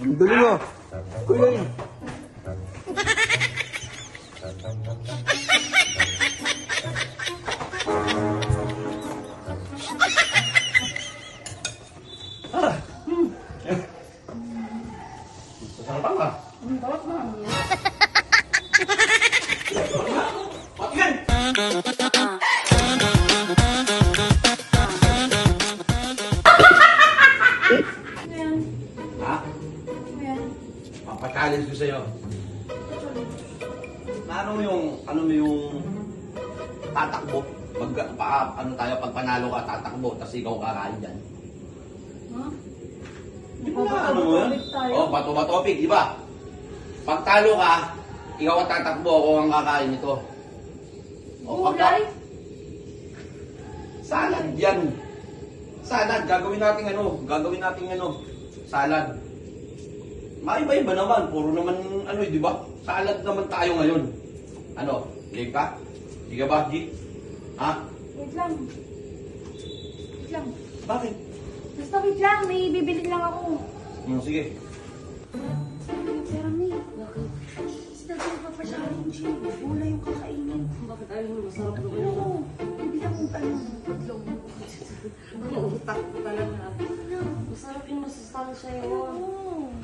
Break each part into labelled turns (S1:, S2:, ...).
S1: Galing ah. Galing.
S2: Sarap ah.
S3: Sarap na.
S2: Patigan!
S3: Ayan.
S2: Ha?
S3: Ayan.
S2: Papachallenge ko sa'yo. Ano mo yung tatakbo? Ano tayo, pag panalo ka, tatakbo, tapos ikaw kakain dyan.
S3: Ha?
S2: Di ba ano mo yun?
S3: Tayo?
S2: Oh, bato-topic, di ba? Pag talo ka, ikaw ang tatakbo, ako ang kakain nito.
S3: Gulay?
S2: Salad yan. Salad, gagawin natin salad. Maiba-iba naman, puro naman di ba? Salad naman tayo ngayon. Ano, game ka? Di ka ba, G? Ha?
S3: Wait lang. Wait lang.
S2: Bakit?
S3: Basta wait lang, may bibili lang ako.
S2: Sige.
S3: Pero may, bakit? Basta nagpapachallenge siya. Gulay yung kakainin.
S4: Bakit ayaw mo? Masarap naman
S3: Oo.
S4: yun.
S3: Bibili akong paglaw.
S4: Ang utak ko talaga. Masarap yung masustansya yun.
S3: Oo.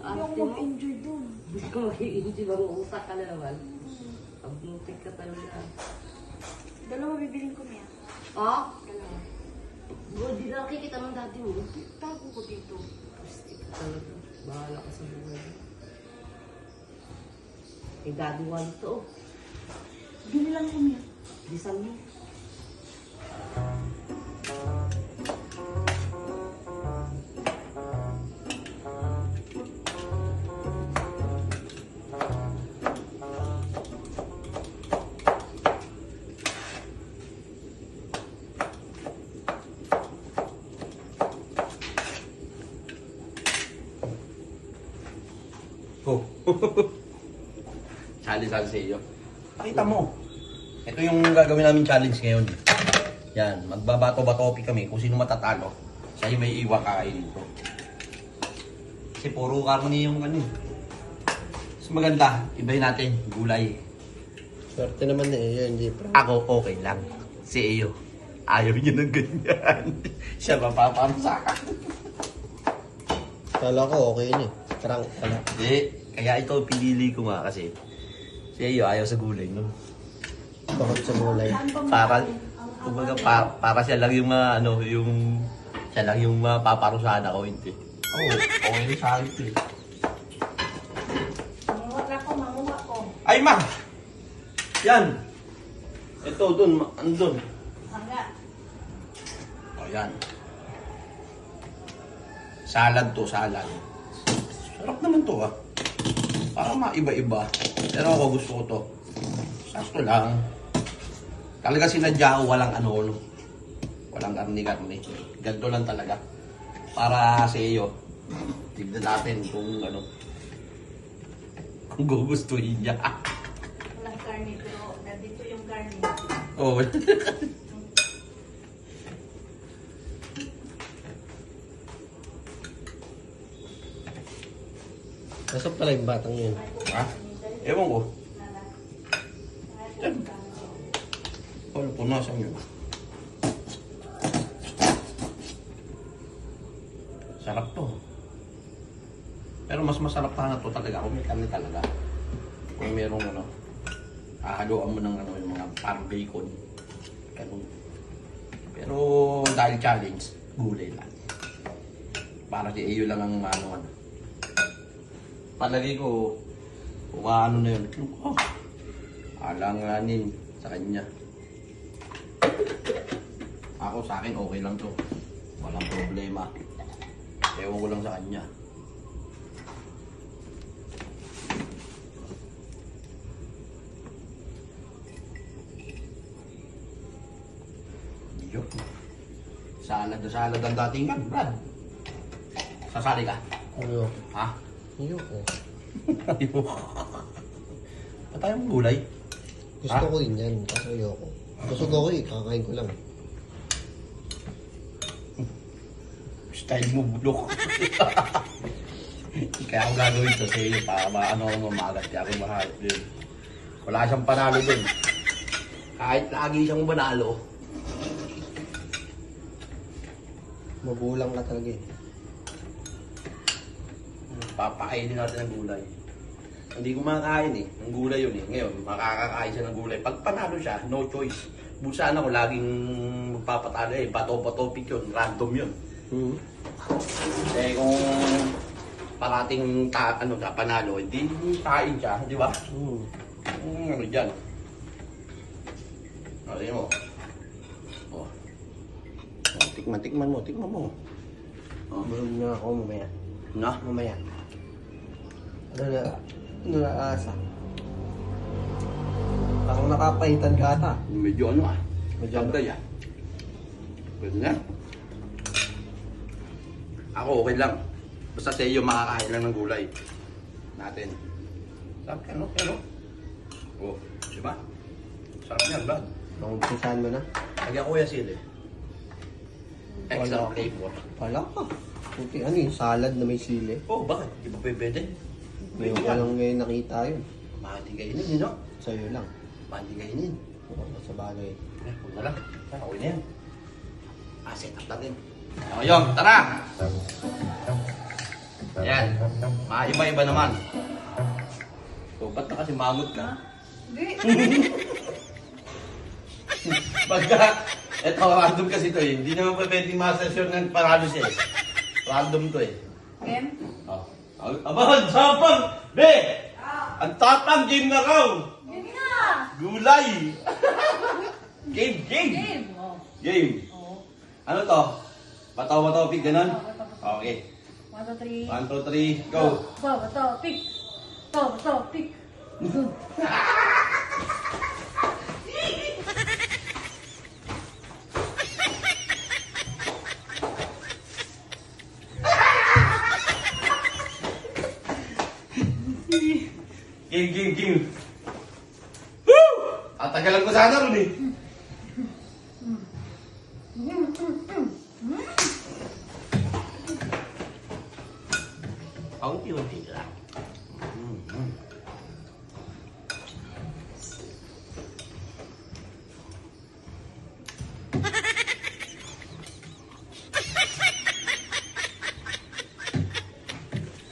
S3: Hindi ako mag-enjoy dun.
S4: Hindi ko mag-i-enjoy. Bang utak ka na naman. Pagmutik ka talaga.
S3: Dalawa bibiling ko niya.
S4: Ah?
S3: Dalawa.
S4: Bro, di na nakikita ng dati mo.
S3: Tago ko dito.
S4: Plastic ka talaga. Bahala ka sa buhay. Eh, daddy one to.
S3: Bili lang ko niya.
S4: Bisan mo.
S2: Oh. Challenge sa iyo. Pakita mo. Ito yung gagawin namin challenge ngayon. Yan, magbabato-batopi kami kung sino matatalo. Siya yung may iwa kakainin ko. Kasi puro karne yung Mas maganda, ibahin natin, gulay.
S1: Swerte naman na iyo, hindi pa.
S2: Ako okay lang. Si Iyo, ayaw niya ng ganyan. Siya mapaparusakan.
S1: Kala ko okay yun eh. Karang,
S2: Hindi, kaya ito pinili ko nga kasi. Si Iyo ayaw sa gulay, no?
S1: bakit sa gulay?
S2: Para kumbaga para siya lang yung siya lang yung mapaparusahan ako, hindi. Oh, okay rin sa akin 'to.
S3: Manguha ko.
S2: Ay ma. Yan. Ito andun.
S3: Hanga.
S2: Oh, yan. Salad to, salad. Sarap naman to, ah. Parang maiba-iba. Pero ako gusto ko to. Sakto lang. Talaga sinadya ko walang walang karni-karni. Ganto lang talaga. Para sa iyo. Tignan natin kung kung gugustuhin niya.
S3: Walang karne, pero nandito yung karne.
S2: Oh.
S1: Nasaan pala yung batang yun?
S2: Ha? Ewan ko. Wala po, nasan yun? Sarap to. Pero mas masarap pa na to talaga kung may karne talaga. Kung merong hahaluan mo ng yung mga parang bacon. Ganun. Pero dahil challenge, gulay lang. Para si Iyo lang ang palagi ko kung na yun. Oh, alanganin sa kanya. Ako sa akin okay lang to. Walang problema. Ewan ko lang sa kanya. Yun. Salad na salad ang datingan, Brad. Sasali ka?
S1: Ayoko.
S2: Ha?
S1: Ayoko.
S2: Ayoko. Ba't tayo mong gulay?
S1: Gusto ko yun yan, kaso ayoko. Gusto ko eh, kakain ko lang.
S2: Style mo bulok. Kaya ako gagawin to sa iyo para maano ako mamagat. Kaya ako mahalap yun. Wala siyang panalo dun. Kahit lagi siyang panalo.
S1: Magulang ka talaga eh.
S2: Papakainin natin ng gulay. Hindi ko makakain eh. Ng gulay yun eh. Ngayon, makakakain siya ng gulay. Pag panalo siya, no choice. Busan ako laging magpapatalo eh. Bato-topic yun. Random yun. Eh kung parating panalo, hindi kain siya. Di ba? Ano dyan? Ano mo? Oh. Tikman mo.
S1: Bulog na ako mamaya.
S2: Na?
S1: Mamaya. Ano na asa? Parang nakapahitan ka ata.
S2: Medyo ano ah.
S1: Medyo ano?
S2: Sabay ah. Pwede na. Ako okay lang. Basta sa iyo makakain lang ng gulay. Natin. Sarap yan, no? Pero, oh, di ba? Sarap yan, Brad.
S1: Pangumpisahan mo na.
S2: Lagyan ko yung sili. Extra
S1: Wala.
S2: flavor.
S1: Wala ka. Puti ano yung salad na may sili.
S2: Oh, bakit? Di ba pwede?
S1: Ngayon ko lang ngayon nakita yun.
S2: Mahati kainin, no?
S1: Sa'yo lang.
S2: Mahati kainin.
S1: Oo, sa bagay.
S2: Eh, huwag na lang. Okay na yan. Set up natin. Ngayon, tara! Ayan. Iba-iba naman. So, ba't na kasi mamot ka?
S3: Hindi.
S2: Pagka, eto, random kasi to eh. Hindi naman pa pwedeng masasyon ng paralo siya eh. Random to eh.
S3: Game?
S2: Oh. Aba, ang tapang! Be! Ang tapang, game na raw!
S3: Game na!
S2: Gulay! Game!
S3: Game! Oh.
S2: Game!
S3: Oh.
S2: Ano to? Bataw-bataw, pick, ganun? Okay.
S3: 1, 2, 3.
S2: 1, 2, 3, go!
S3: Bato, pick. Bato, pick.
S2: Game! Woo! Tatagalan ko sana ron eh. Unti-unti lang.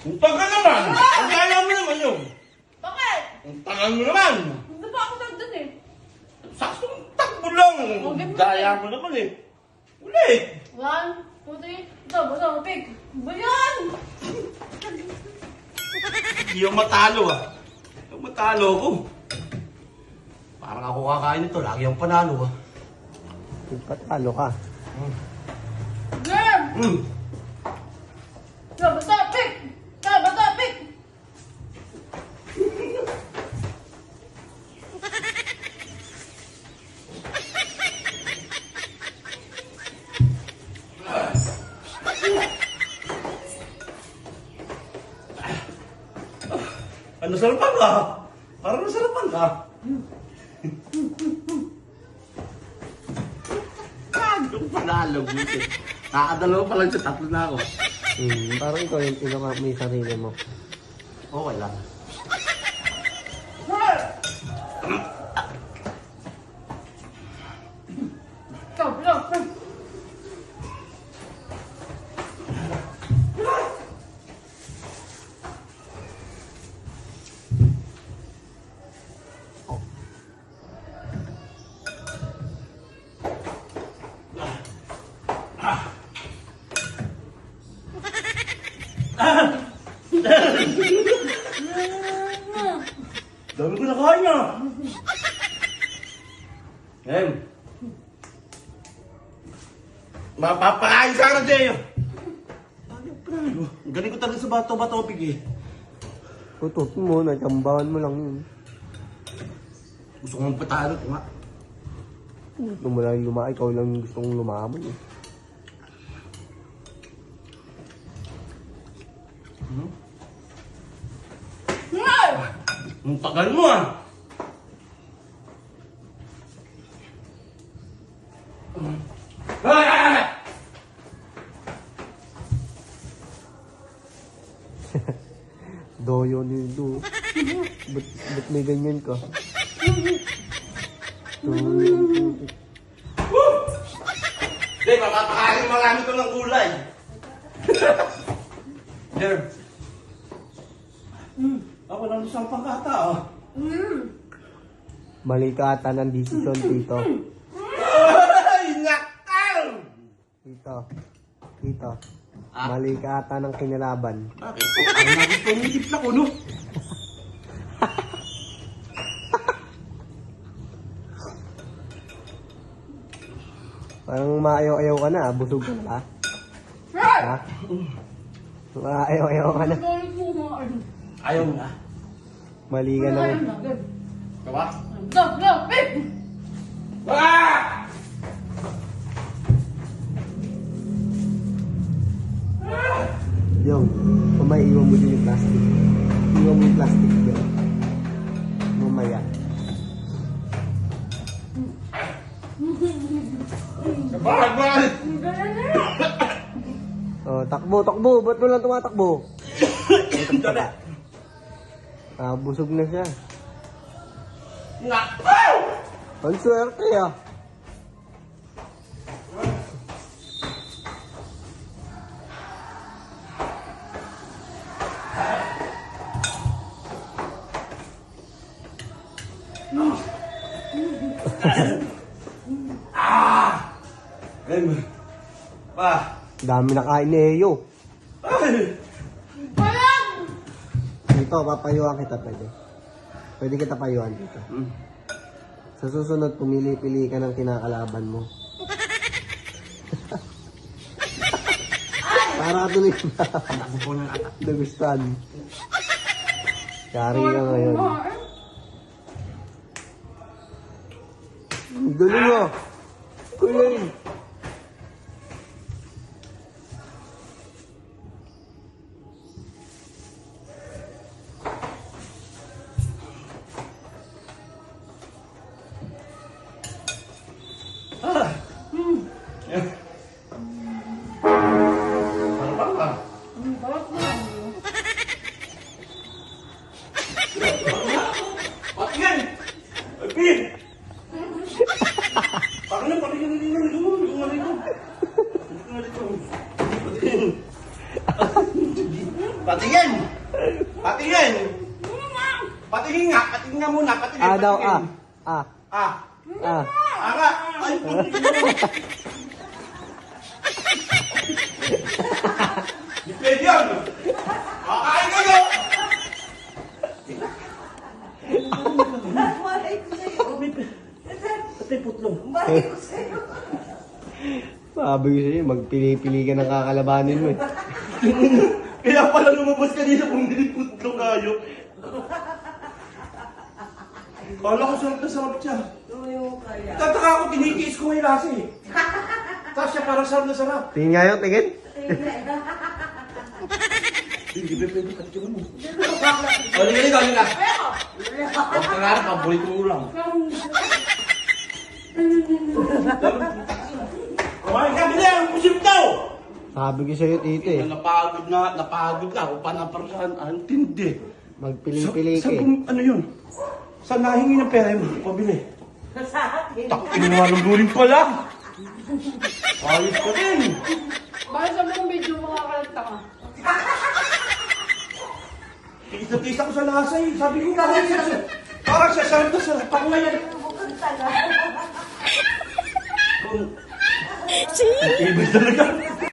S2: Ang tagal naman! Ang kaya mo naman yun!
S3: Bakit?
S2: Ang tagal mo naman!
S3: Hindi pa ako nandun eh.
S2: Saktong takbo lang!
S3: Okay,
S2: Gaya mo naman eh! Ulit!
S3: 1, 2, 3. Bato, pick. Ba yan?
S2: Hindi yung matalo ah. Yung matalo ko. Parang ako kakain nito. Lagi yung panalo ah.
S1: Patalo ka.
S3: Game! Bato, pick. Bato, pick.
S2: Ano sarapan ka? Parang nasarapan ka. Yung panalo buti. Nakadalawa pa lang siya. Tatlo na ako.
S1: Parang ikaw yung pinaka may sarili mo.
S2: Okay lang.
S3: Go.
S2: Dami ko nakain ah. Em. Mapapakain sana sa'yo. Galing ko talaga sa bato-batopig eh.
S1: Tutot mo, natsambahan mo lang yun.
S2: Gusto kong patalo ko nga.
S1: Nung wala yung lumaay, ikaw lang gusto kong lumaman eh.
S2: Ang tagal mo ah.
S1: Doyo nito. Ba't may ganyan ka?
S2: Hindi, papapakain marami ko ng gulay. Jer. Ako lang isang pangkata, oh.
S1: Mali ka ata ng desisyon, Tito.
S2: Ay, nakal!
S1: Tito.
S2: Ah?
S1: Mali ka ata ng kinalaban.
S2: Bakit? Ang nagusto mo yung tipla ko, no?
S1: Parang maayaw-ayaw ka na, busog ka na. Ha? Maayaw-ayaw ka na.
S2: Ayaw nga.
S1: Mali ka na.
S2: Kawa?
S4: Go, go, babe!
S2: Ah!
S1: Yung, pamaiiwan mo din yung plastic. Iwan mo yung plastic yun. Mamaya.
S2: Sabay!
S1: Oh, takbo. Ba't mo lang tumatakbo?
S2: Dali!
S1: Ah, busog na siya.
S2: Nakaw!
S1: Ang swerte ah.
S2: Em, pa!
S1: Dami na kain ni Eyo.
S2: Ay!
S1: Dito, papayuan kita pwede. Pwede kita payuan dito. Sa susunod, pumili-pili ka ng kinakalaban mo. Para tuloy na. Nagustuhan. Yari ka ngayon. Ang galing mo. Galing.
S2: Ano ba ka? Patingin! Pin! Patingin! Patingin! Patingin! Patingin nga! Patingin nga muna! Patingin!
S1: Ah daw,
S2: patingin.
S1: ah.
S2: Ah!
S1: Ah.
S2: Aga! Ay! Di pwede yun! Kakain kayo! Pati putlong.
S1: Sabi ko sa'yo, magpili-pili ka ng kakalabanin mo eh.
S2: Kaya pala lumabas kanina bumili putlong kayo. Kala ko sarap na sarap siya. Tataka ako, tinitiis ko ngayon lasa eh. Tapos siya parang sarap na sarap.
S1: Tingin nga yun, tingin.
S2: Hindi ba pwede patikin mo? O, liga, liga. Huwag ka nga rin, paborito mo lang. Kumain ka, bili! Ang pusim daw!
S1: Sabi ko sa'yo, tito eh.
S2: Napagod na ako pa na parang ang tindi.
S1: Magpili-pili ka eh.
S2: Ano yun? Saan nahingi ng pera yung pabili? Takin nga ng duling pala! Ayos ka rin!
S4: Bakit sa mga medyo makakalagta ka?
S2: Tisa-tisa ko sa lasa eh. Sabi ko parang siya sarap na sarap ako ngayon. Ibig talaga.